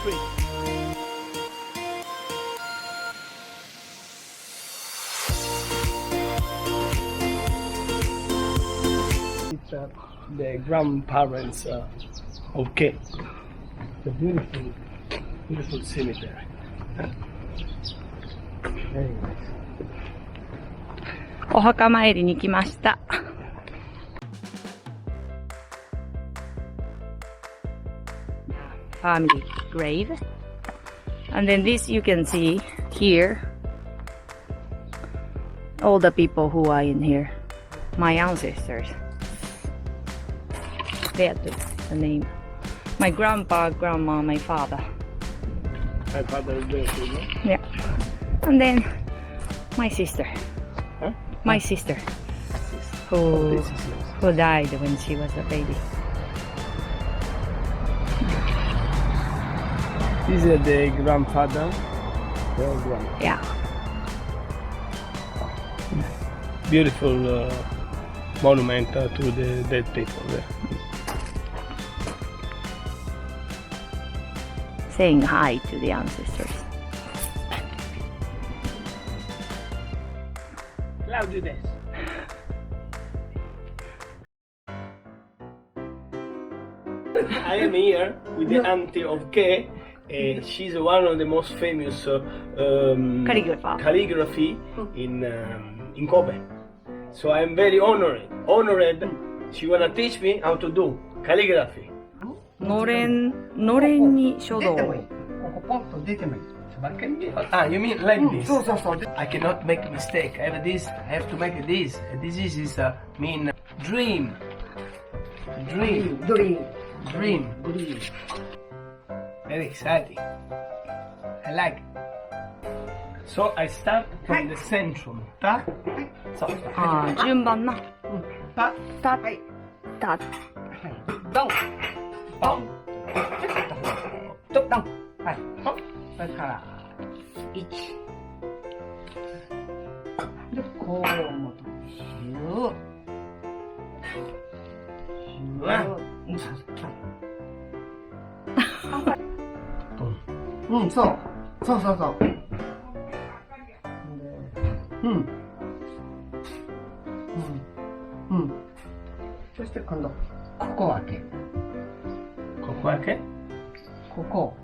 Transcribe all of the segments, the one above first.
street. It's the grandparents of Kay. It's a beautiful, beautiful cemetery. Very nice. お墓参りに来ました。Family grave. And then this you can see here. All the people who are in here. My ancestors. There too, the name. My grandpa, grandma, my father. My father is there too, no? Yeah. And then my sister. Huh? My sister. Who died when she was a baby. This is the grandfather. Your grandfather. Yeah. Beautiful monument to the dead people there. Saying hi to the ancestors. Claudio des. I am here with the auntie of Kay. She's one of the most famous calligraphy in Kobe. So I'm very honored. She wanna teach me how to do calligraphy. のれんに書道。ここポンと出てもいい。Ah, you mean like this? そうそうそう。 I cannot make a mistake. I have this. I have to make this. This is mean dream. Dream. ドリーム。 Dream. グリーン。 Very exciting. I like it. So I start from the centrum. Ta. So. ああ、順番な。Ta. た、はい。た、はい。ドン。ドン。ドン。ドン。はい。それから、1。で、こうもと、シュー。シュー。うん、そう。そうそうそう。うん。うん。そして今度、ここ開け。ここ開け。ここ。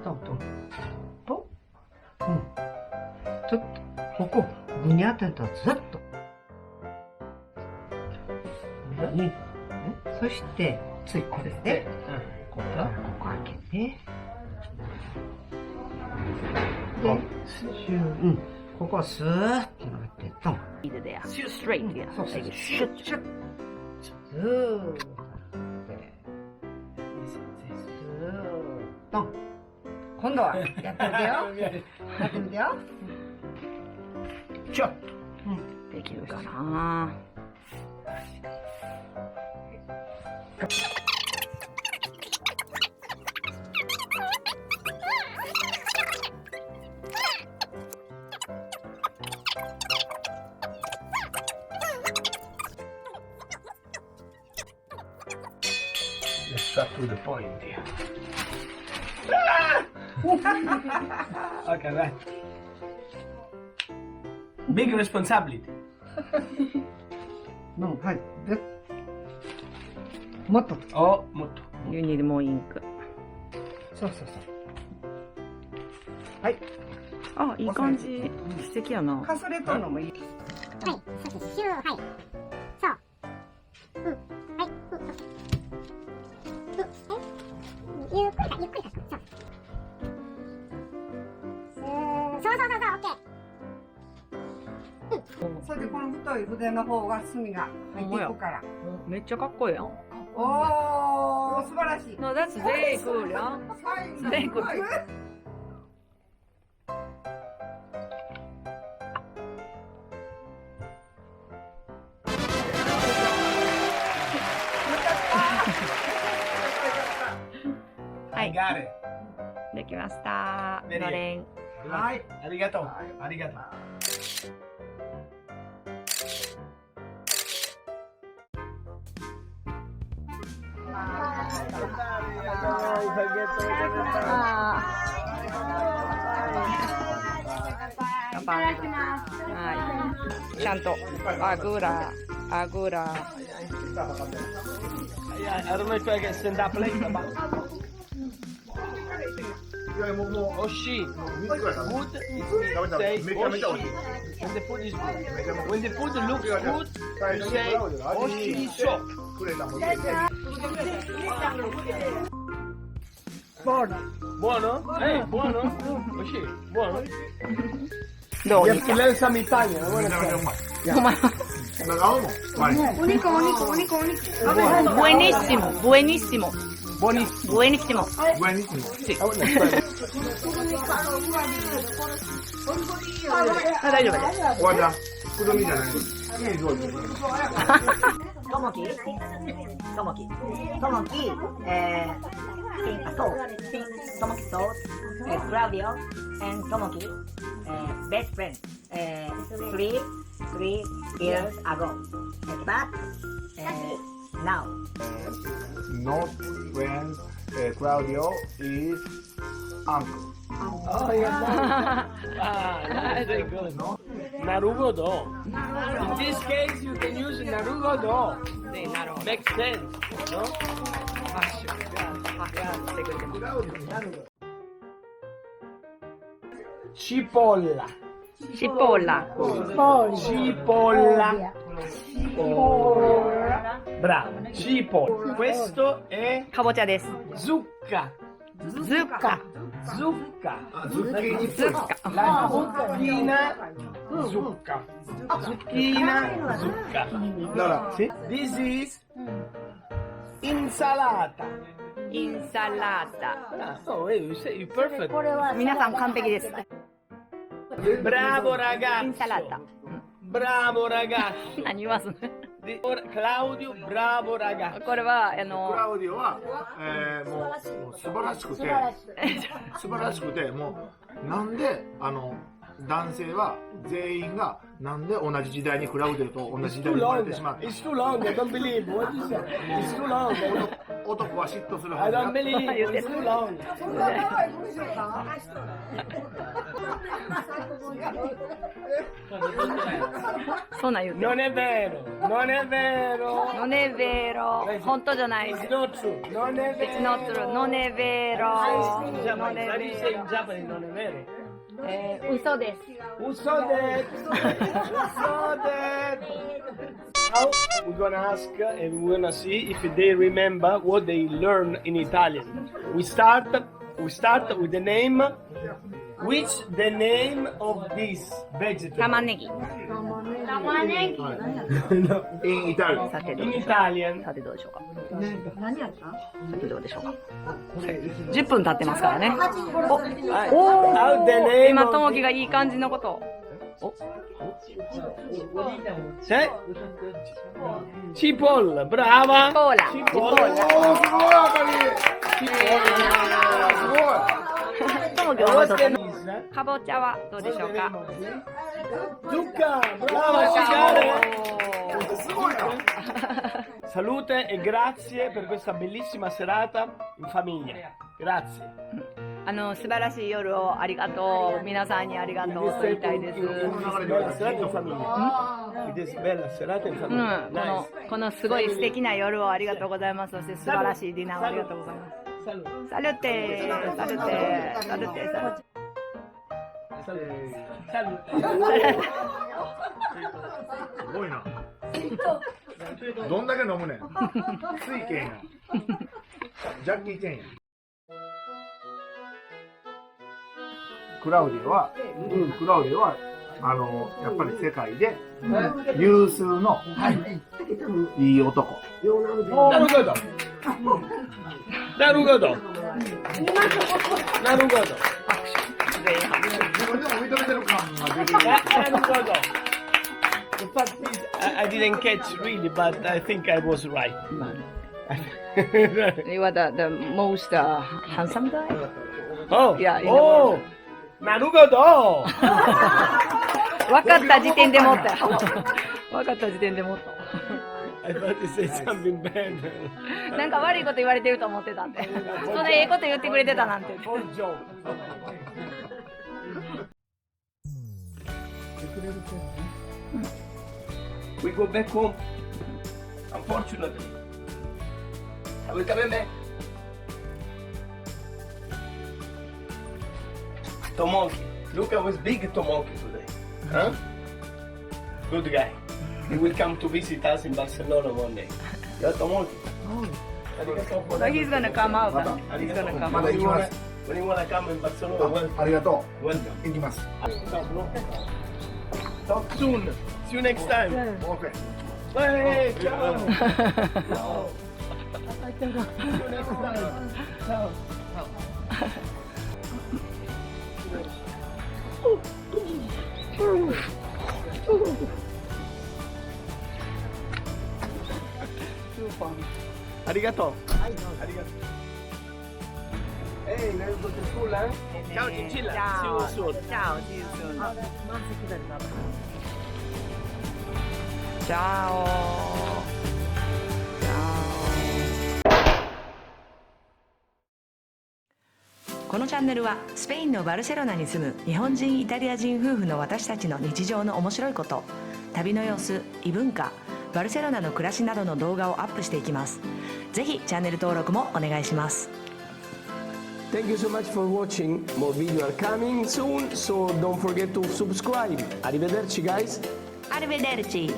トントン。と、ちょっと、ここ、ぐにゃってとずっと。そして、ついこれで、ここ開けて、で、ここをスーッとなって、トン。there. Straight, yeah. そうそう。 Like シュッ、シュッ。スーッとなって、スーッと。今度は、やってみてよ。やってみてよ。ちょっと。できるかな。Let's start to the point here. Okay, right. Big responsibility. はい。で、もっと。 Oh, molto. You need more ink. そうそうそう。はい。あ、いい感じ。素敵やな。かすれとるのもいい。はい、そうです。シュー、はい。そう。はい。ゆっくりか、ゆっくりか。そう。そう、オッケー。それでこの太い筆の方が墨が入っていくから。めっちゃかっこいいやん。おー、素晴らしい。 No, that's very cool, yeah. Very good. はい、 Got it. できました。のれん。はい。ありがとう。ありがとう。乾杯。はい。ちゃんとあぐら。I don't know if I can stand up later, but... Oshi. Food say Oshi. When the food is good. When the food looks good, you say Oshi so. Buono? Buono? Oshi, buono? どう？ Gli Lenza mi Italia, Buenissimo, buenissimo. Buenissimo. Sì. 大丈夫です。Guarda, scusamiじゃない。ともき、ともきと、クラウディオ、and ともき、best friend, 3 years ago. But now. Not when Claudio is uncle. Oh, yeah. Very good. Narugodo. In this case, you can use Narugodo. Makes sense, no? Cipolla. Cipolla. Bravo, cipolla. Questo è かぼちゃです。 zucca. Zucca. La zucchina zucca. Sì? This is insalata. Oh, you say perfect. 皆さん完璧です。 Bravo ragazzo. Insalata. Bravo ragazzo. 何言わすの？ Claudio, bravo ragazzo. これはクラウディオは、もう素晴らしくて、もうなんで男性は全員がなんで同じ時代にクラウディオと同じ時代に生まれてしまった。 It's too long. I don't believe. What you say? It's too long. 男は嫉妬する I はずだ。 don't believe. It's too long. そんなん言うて。 Non è vero. Non è vero. Non è vero. 本当じゃない。 It's not true. Non è It's vero. not true. Non è vero. Non è How do you say vero. in Japanese non è vero? 嘘です。 Usodet. Now we're gonna ask and we're gonna see if they remember what they learn in Italian. We start with the name. Which the name of this vegetable? 玉ねぎ。 In Italy. さてどう In でしょうか。 Italian. さてどうでしょうか。さてどうでしょうか。10分経ってますからね。How the name 今、 of ともきがいい感じのことを。 Eh? Cipolla, brava. Cipolla. Cipolla. ともきはどうぞかぼちゃはどうでしょうか。 Zucca, brava, Salute e grazie per questa bellissima serata in famiglia. Grazie. 素晴らしい夜をありがとう。皆さんにありがとうと言いたいです。Bella serata in famiglia. Ed è bella serata in うん、 famiglia. Nice. このすごい素敵な夜をありがとうございます。そして素晴らしいディナーをありがとうございます。 Salute. サルテー、サルテー、サルテー、サルテ Salute. すごいな。どんだけ飲むねん。水拳や。ジャッキー・チェンや。クラウディオはやっぱり世界で有数のいい男。なるほど。なるほど。なるほど。自分でも認めてる感が出てる。なるほど。The fact is, I didn't catch really, but I think I was right. You are the most handsome guy? Oh, Yeah, in the oh, world. なるほど。分かった時点で持ったよ。分かった時点で持った。I thought you said something bad. なんか悪いこと言われてると思ってたんで。そんなええこと言ってくれてたなんて。 For joke. We go back home. Unfortunately. 食べね。Tomoki. Luca was big Tomoki today. Huh? Good guy. He will come to visit us in Barcelona one day. You're Tomoki. So he's gonna come out. He's gonna come まだ out. 行きます。 When you wanna come in Barcelona, welcome. ありがと Welcome. う。行きます。 Talk soon. See you next time. OK。 Hey, ciao. Ciao. See you next time. Ciao. Arigato. Arigato. Hey, now you go to school, huh? Ciao, Chinchilla. See you soon. Ciao, see you soon. Ciao. Ciao. このチャンネルはスペインのバルセロナに住む日本人イタリア人夫婦の私たちの日常の面白いこと、旅の様子、異文化、バルセロナの暮らしなどの動画をアップしていきます。ぜひチャンネル登録もお願いします。 Thank you so much for watching. More videos are coming soon, so don't forget to subscribe. Arrivederci, guys. Arrivederci.